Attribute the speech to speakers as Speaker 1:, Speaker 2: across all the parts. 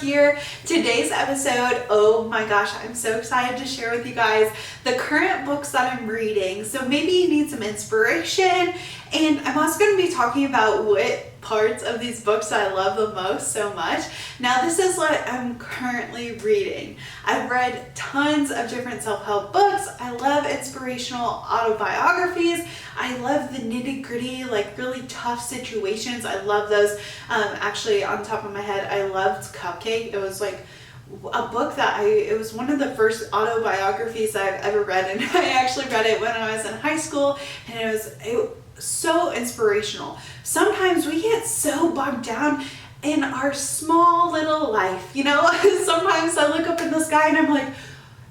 Speaker 1: here. Today's episode, oh my gosh, I'm so excited to share with you guys the current books that I'm reading. So maybe you need some inspiration, and I'm also going to be talking about what parts of these books I love the most so much. Now, this is what I'm currently reading. I've read tons of different self-help books. I love inspirational autobiographies. I love the nitty-gritty, like really tough situations. I love those. Actually, on top of my head, I loved Cupcake. It was like a book that it was one of the first autobiographies I've ever read, and I actually read it when I was in high school, and it was so inspirational. Sometimes we get so bogged down in our small little life, you know. Sometimes I look up in the sky and I'm like,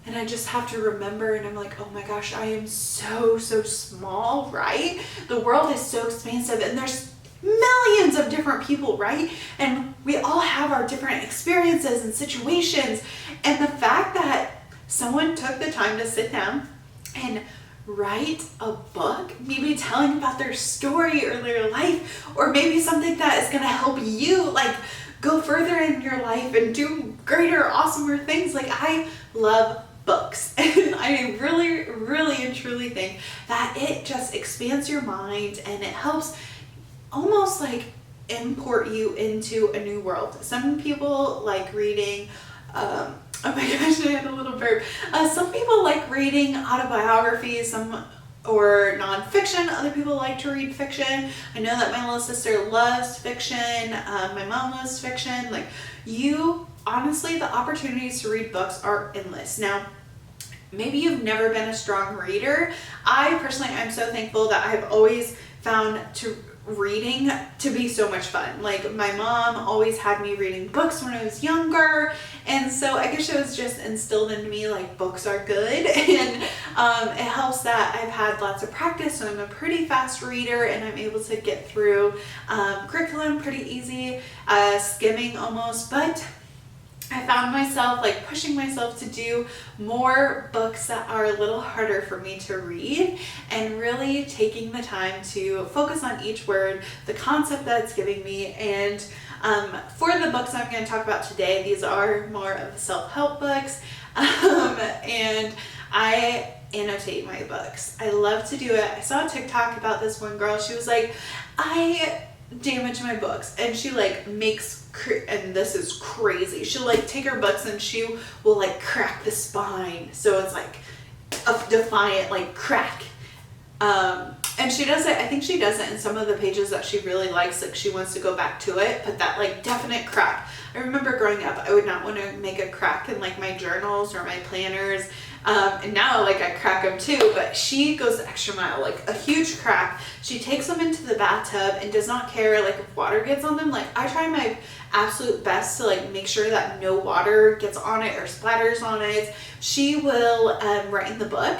Speaker 1: and I just have to remember, and I'm like, oh my gosh, I am so small, right? The world is so expansive, and there's millions of different people, right? And we all have our different experiences and situations, and the fact that someone took the time to sit down and write a book, maybe telling about their story or their life, or maybe something that is going to help you like go further in your life and do greater, awesomer things. Like, I love books, and I really and truly think that it just expands your mind, and it helps almost like import you into a new world. Some people like reading oh my gosh, I had a little burp. Some people like reading autobiographies, or nonfiction. Other people like to read fiction. I know that my little sister loves fiction. My mom loves fiction. Like, honestly, the opportunities to read books are endless. Now, maybe you've never been a strong reader. I personally, I'm so thankful that I've always found reading to be so much fun. Like, my mom always had me reading books when I was younger, and so I guess it was just instilled into me like books are good, and it helps that I've had lots of practice, so I'm a pretty fast reader, and I'm able to get through curriculum pretty easy, skimming almost. But I found myself like pushing myself to do more books that are a little harder for me to read, and really taking the time to focus on each word, the concept that it's giving me. And for the books I'm going to talk about today, these are more of the self-help books, and I annotate my books. I love to do it. I saw a TikTok about this one girl. She was like, I damage my books, and she like makes, and this is crazy, she'll like take her books and she will like crack the spine, so it's like a defiant like crack, and she does it, I think she does it in some of the pages that she really likes, like she wants to go back to it, but that like definite crack. I remember growing up, I would not want to make a crack in like my journals or my planners, and now like I crack them too, but she goes the extra mile, like a huge crack. She takes them into the bathtub and does not care like if water gets on them. Like, I try my absolute best to like make sure that no water gets on it or splatters on it. She will write in the book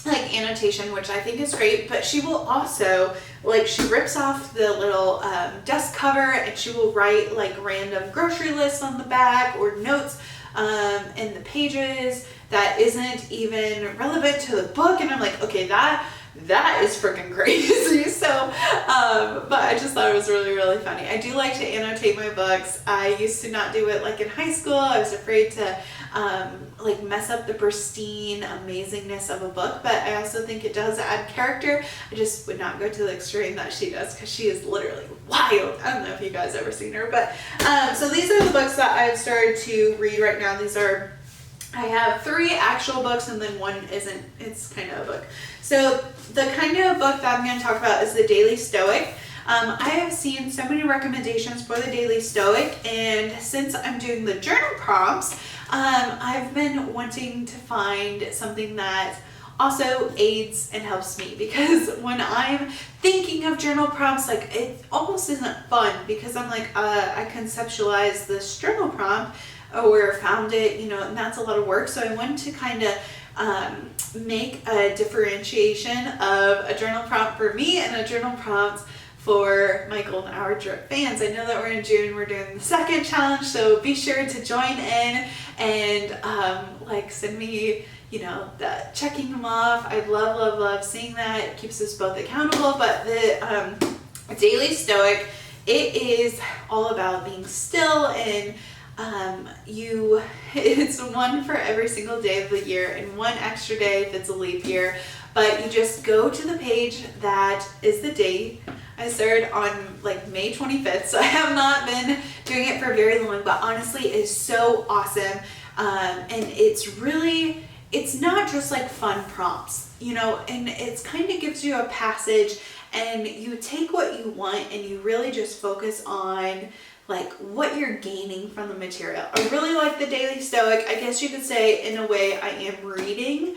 Speaker 1: like annotation, which I think is great, but she will also like, she rips off the little desk cover, and she will write like random grocery lists on the back, or notes in the pages that isn't even relevant to the book. And I'm like, okay, that is freaking crazy. So but I just thought it was really funny. I do like to annotate my books. I used to not do it like in high school. I was afraid to like mess up the pristine amazingness of a book, but I also think it does add character. I just would not go to the extreme that she does, because she is literally wild. I don't know if you guys ever seen her, but so these are the books that I've started to read right now. I have 3 actual books, and then one isn't. It's kind of a book. So the kind of book that I'm going to talk about is The Daily Stoic. I have seen so many recommendations for The Daily Stoic, and since I'm doing the journal prompts, I've been wanting to find something that also aids and helps me, because when I'm thinking of journal prompts, like, it almost isn't fun, because I'm like, I conceptualized this journal prompt or found it, you know, and that's a lot of work. So I wanted to kind of make a differentiation of a journal prompt for me and a journal prompt for my Golden Hour Drip fans. I know that we're in June, we're doing the second challenge, so be sure to join in and like send me, you know, that checking them off. I love seeing that. It keeps us both accountable. But the Daily Stoic, it is all about being still and it's one for every single day of the year and one extra day if it's a leap year. But you just go to the page that is the date. I started on like May 25th, so I have not been doing it for very long, but honestly, it is so awesome. And it's not just like fun prompts, you know, and it's kind of gives you a passage, and you take what you want and you really just focus on like what you're gaining from the material. I really like the Daily Stoic. I guess you could say in a way I am reading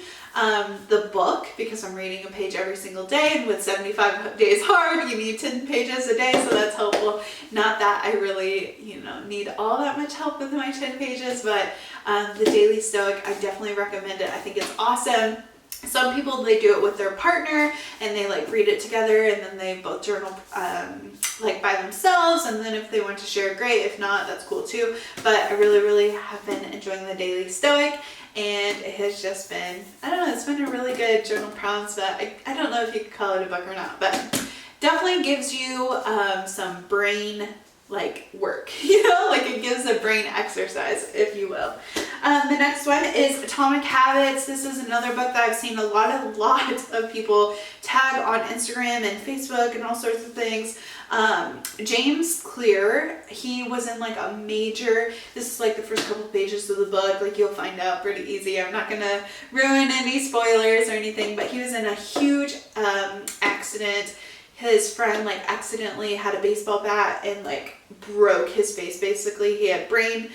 Speaker 1: the book, because I'm reading a page every single day, and with 75 days hard, you need 10 pages a day, so that's helpful. Not that I really, you know, need all that much help with my 10 pages, but the Daily Stoic, I definitely recommend it. I think it's awesome. Some people, they do it with their partner and they like read it together, and then they both journal like by themselves, and then if they want to share, great. If not, that's cool too. But I really have been enjoying the Daily Stoic, and it has just been, I don't know, it's been a really good journal prompts, but I don't know if you could call it a book or not, but definitely gives you some brain like work, you know, like it gives a brain exercise, if you will. The next one is Atomic Habits. This is another book that I've seen a lot of people tag on Instagram and Facebook and all sorts of things. James Clear, he was in like a major, this is like the first couple pages of the book, like you'll find out pretty easy. I'm not gonna ruin any spoilers or anything, but he was in a huge accident. His friend like accidentally had a baseball bat and like broke his face. Basically, he had a brain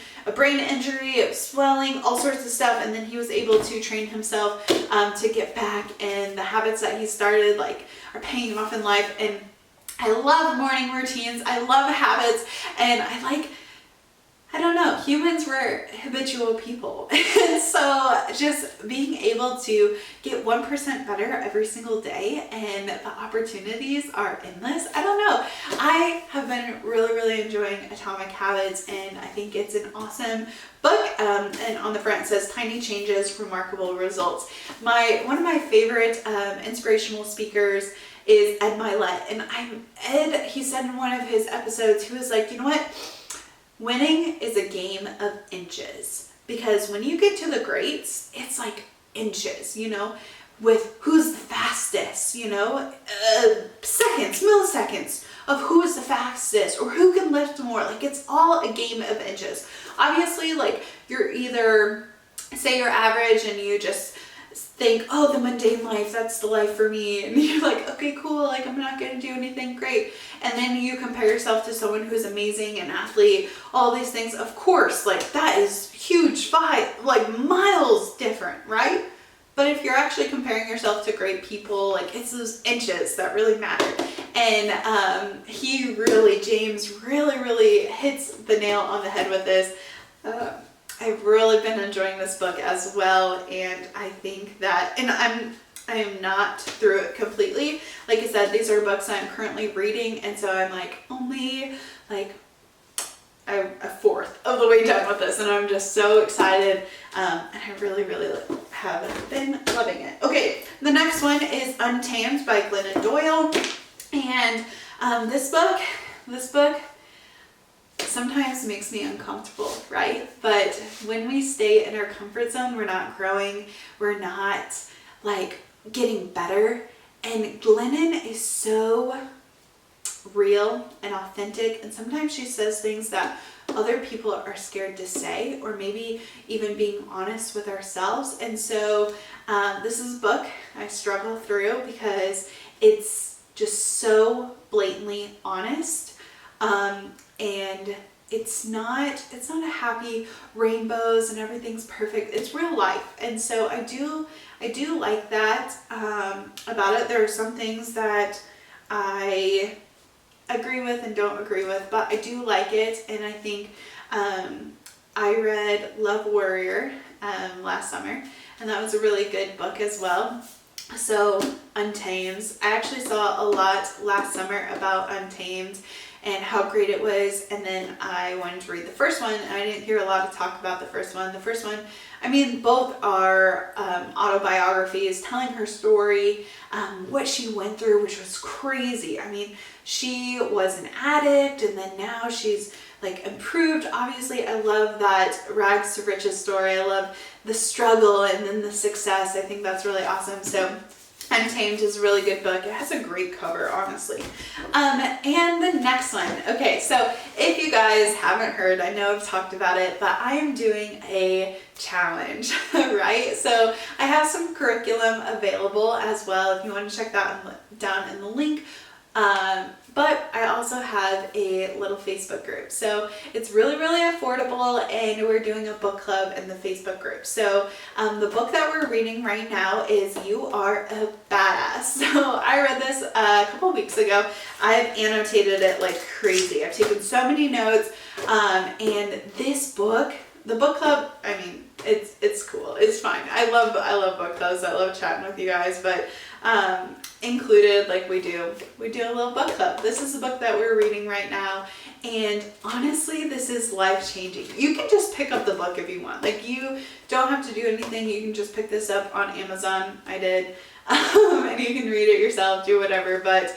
Speaker 1: injury, swelling, all sorts of stuff, and then he was able to train himself to get back, and the habits that he started like are paying him off in life. And I love morning routines. I love habits, and I don't know, humans were habitual people. And so just being able to get 1% better every single day, and the opportunities are endless. I don't know. I have been really enjoying Atomic Habits, and I think it's an awesome book. And on the front it says tiny changes, remarkable results. One of my favorite inspirational speakers is Ed Milet. And he said in one of his episodes, he was like, you know what? Winning is a game of inches, because when you get to the greats, it's like inches, you know, with who's the fastest, you know, seconds, milliseconds of who is the fastest or who can lift more. Like it's all a game of inches. Obviously, like you're either, say you're average and you just think, oh, the mundane life, that's the life for me, and you're like, okay, cool, like I'm not gonna do anything great, and then you compare yourself to someone who's amazing, an athlete, all these things, of course, like that is huge, like miles different, right? But if you're actually comparing yourself to great people, like it's those inches that really matter. And James really hits the nail on the head with this. I've really been enjoying this book as well, and I think that, and I am not through it completely. Like I said, these are books I'm currently reading, and so I'm like only like a fourth of the way done with this, and I'm just so excited, and I really have been loving it. Okay, the next one is Untamed by Glennon Doyle, and this book sometimes makes me uncomfortable, right? But when we stay in our comfort zone, we're not growing, we're not like getting better. And Glennon is so real and authentic, and sometimes she says things that other people are scared to say, or maybe even being honest with ourselves. And so this is a book I struggle through because it's just so blatantly honest. And it's not a happy rainbows and everything's perfect. It's real life. And so I do like that about it. There are some things that I agree with and don't agree with, but I do like it. And I think I read Love Warrior last summer, and that was a really good book as well. So Untamed, I actually saw a lot last summer about Untamed, and how great it was. And then I wanted to read the first one, and I didn't hear a lot of talk about the first one. The first one, I mean, both are autobiographies telling her story, what she went through, which was crazy. I mean, she was an addict, and then now she's like improved. Obviously, I love that rags to riches story. I love the struggle and then the success. I think that's really awesome. So Untamed is a really good book. It has a great cover, honestly. And the next one. Okay, so if you guys haven't heard, I know I've talked about it, but I am doing a challenge, right? So I have some curriculum available as well if you want to check that down in the link. But I also have a little Facebook group. So it's really, really affordable, and we're doing a book club in the Facebook group. So the book that we're reading right now is You Are a Badass. So I read this a couple of weeks ago. I've annotated it like crazy. I've taken so many notes. And this book, the book club, I mean, it's cool. It's fine. I love book clubs. I love chatting with you guys, but included, like we do a little book club. This is the book that we're reading right now, and honestly, this is life-changing. You can just pick up the book if you want. Like, you don't have to do anything. You can just pick this up on Amazon. I did. And you can read it yourself, do whatever. But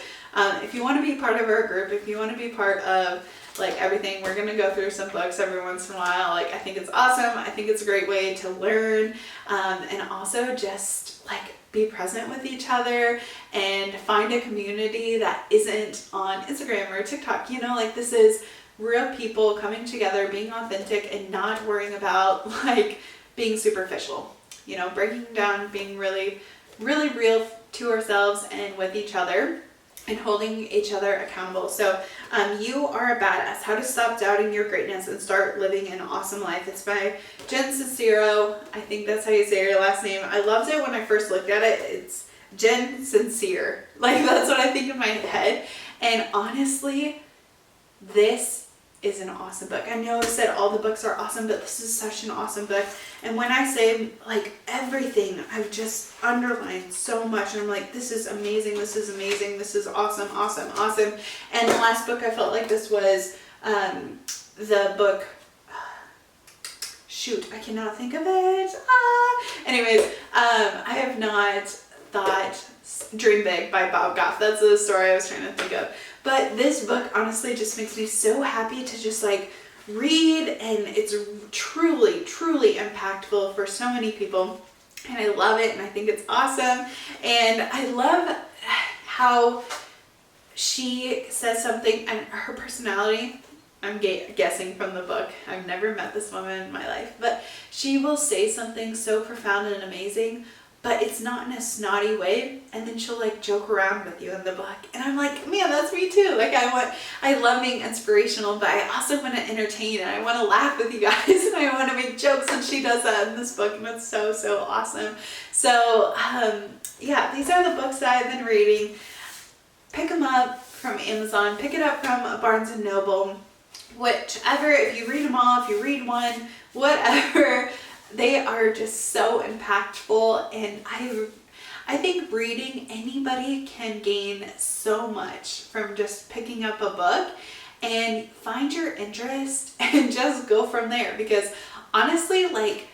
Speaker 1: if you want to be part of our group, if you want to be part of like everything, we're going to go through some books every once in a while. Like, I think it's awesome. I think it's a great way to learn, and also just like be present with each other and find a community that isn't on Instagram or TikTok. You know, like, this is real people coming together, being authentic, and not worrying about like being superficial, you know, breaking down, being really, really real to ourselves and with each other, and holding each other accountable. So You Are a Badass, How to Stop Doubting Your Greatness and Start Living an Awesome Life. It's by Jen Sincero. I think that's how you say your last name. I loved it when I first looked at it. It's Jen Sincere. Like, that's what I think in my head. And honestly, this is an awesome book. I know I said all the books are awesome, but this is such an awesome book. And when I say like everything, I've just underlined so much, and I'm like, this is amazing, this is amazing, this is awesome, awesome, awesome. And the last book I felt like this was the book, shoot, I cannot think of it. Anyways, I have not thought Dream Big by Bob Goff. That's the story I was trying to think of. But this book honestly just makes me so happy to just like read, and it's truly, truly impactful for so many people. And I love it, and I think it's awesome. And I love how she says something, and her personality, I'm guessing from the book. I've never met this woman in my life, but she will say something so profound and amazing, but it's not in a snotty way, and then she'll like joke around with you in the book, and I'm like, man, that's me too. Like, I love being inspirational, but I also want to entertain, and I want to laugh with you guys, and I want to make jokes, and she does that in this book, and it's so, so awesome. So yeah, these are the books that I've been reading. Pick them up from Amazon, pick it up from Barnes & Noble, whichever. If you read them all, if you read one, whatever. They are just so impactful, and I think reading, anybody can gain so much from just picking up a book, and find your interest and just go from there. Because honestly, like,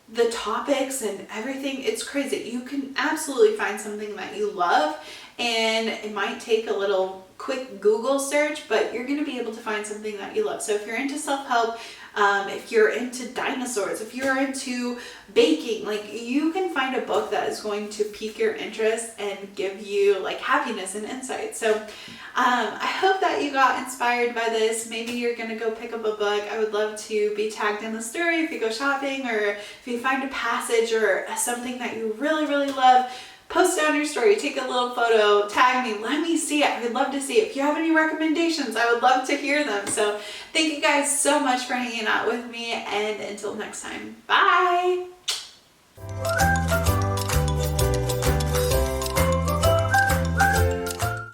Speaker 1: the topics and everything, it's crazy. You can absolutely find something that you love, and it might take a little quick Google search, but you're going to be able to find something that you love. So if you're into self-help, if you're into dinosaurs, if you're into baking, like, you can find a book that is going to pique your interest and give you like happiness and insight. So I hope that you got inspired by this. Maybe you're gonna go pick up a book. I would love to be tagged in the story if you go shopping, or if you find a passage or something that you really, really love. Post it on your story, take a little photo, tag me, let me see it. I would love to see it. If you have any recommendations, I would love to hear them. So thank you guys so much for hanging out with me, and until next time, bye.